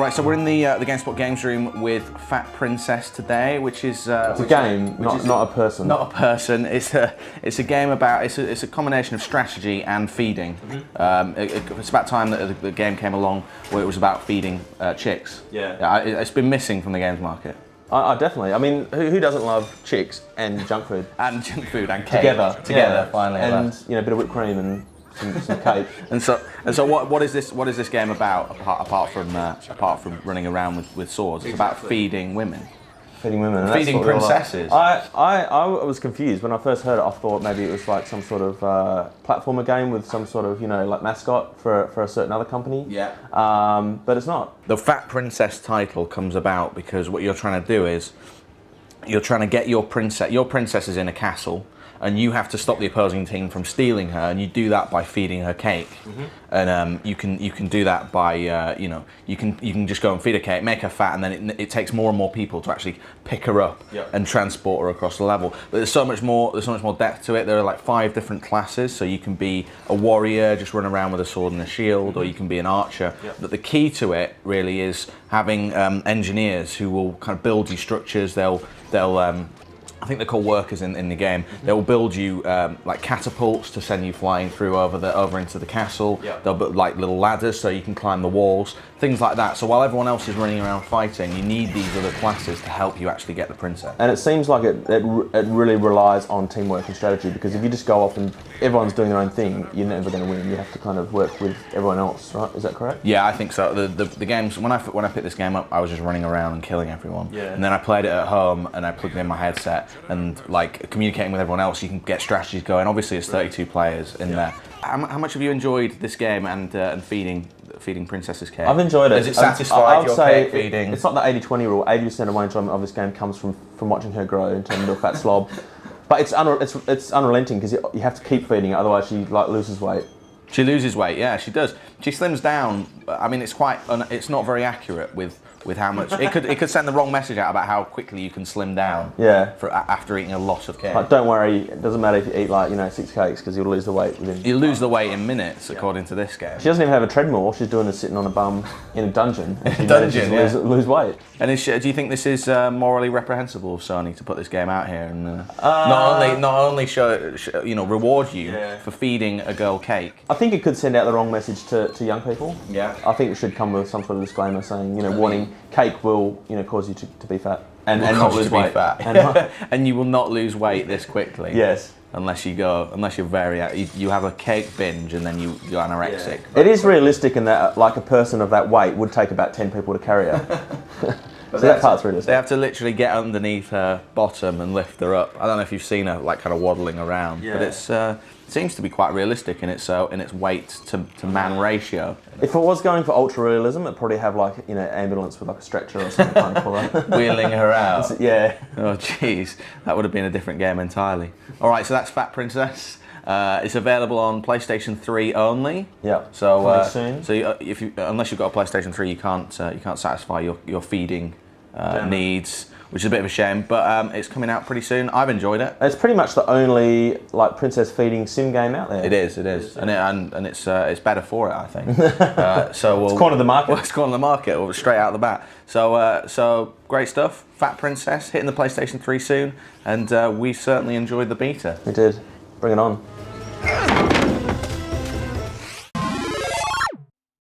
Right, so we're in the GameSpot games room with Fat Princess today, which is it's a game, not a person. Not a person. It's a game about it's a combination of strategy and feeding. It's about time that the game came along where it was about feeding chicks. It's been missing from the games market. Definitely. I mean, who doesn't love chicks and junk food? And junk food and cake. Together, finally. And a bit of whipped cream and some cake. and so what is this game about apart from running around with swords? It's about feeding women. Feeding women. And feeding princesses. I was confused when I first heard it. I thought maybe it was like some sort of platformer game with some sort of like mascot for a certain other company. Yeah. But it's not. The Fat Princess title comes about because what you're trying to do is you're trying to get your princess. Your princess is in a castle, and you have to stop the opposing team from stealing her, and you do that by feeding her cake. And you can do that by you can just go and feed her cake, make her fat, and then it takes more and more people to actually pick her up and transport her across the level. But there's so much more depth to it. There are like 5 different classes, so you can be a warrior, just run around with a sword and a shield, or you can be an archer. But the key to it really is having engineers who will kind of build you structures. They'll I think they're called workers in the game. They will build you like catapults to send you flying through over into the castle. They'll build like little ladders so you can climb the walls, things like that. So while everyone else is running around fighting, you need these other classes to help you actually get the princess. And it seems like it really relies on teamwork and strategy, because if you just go off and everyone's doing their own thing, you're never going to win. You have to kind of work with everyone else, right? Is that correct? Yeah, I think so. The games, when I picked this game up, I was just running around and killing everyone. And then I played it at home and I plugged in my headset, and like communicating with everyone else, you can get strategies going. Obviously, it's 32 players in there. How much have you enjoyed this game and feeding princesses cake? I've enjoyed it. Has it satisfied your cake feeding? It's not the 80-20 rule. 80% of my enjoyment of this game comes from watching her grow and turn into a fat slob. But it's unrelenting, because you have to keep feeding it, otherwise she loses weight. She loses weight, yeah, she does. She slims down. I mean, it's not very accurate with how much. It could send the wrong message out about how quickly you can slim down. After eating a lot of cake. Like, don't worry, it doesn't matter if you eat 6 cakes, because you'll lose the weight within. You lose the weight in minutes, according to this game. She doesn't even have a treadmill. All she's doing is sitting on a bum in a dungeon. And lose weight. And do you think this is morally reprehensible of Sony to put this game out here and not only show reward you for feeding a girl cake? I think it could send out the wrong message to young people. Yeah. I think it should come with some sort of disclaimer saying, warning, cake will cause you to be fat and not lose weight. And you will not lose weight this quickly. Yes. Unless you're you have a cake binge and then you're anorexic. It is realistic in that like a person of that weight would take about 10 people to carry her. So that part's realistic. They have to literally get underneath her bottom and lift her up. I don't know if you've seen her like kind of waddling around, but it seems to be quite realistic in its weight to man ratio. If it was going for ultra realism, it'd probably have like ambulance with like a stretcher or something kind of pull her. Wheeling her out. Yeah. Oh jeez, that would have been a different game entirely. All right, so that's Fat Princess. It's available on PlayStation 3 only. Yeah. So soon. So unless you've got a PlayStation 3, you can't satisfy your feeding needs, which is a bit of a shame. But it's coming out pretty soon. I've enjoyed it. It's pretty much the only like princess feeding sim game out there. It is, and it's better for it, I think. So it's cornered the market. Well, it's cornered the market, straight out the bat. So great stuff. Fat Princess hitting the PlayStation 3 soon, and we certainly enjoyed the beta. We did. Bring it on.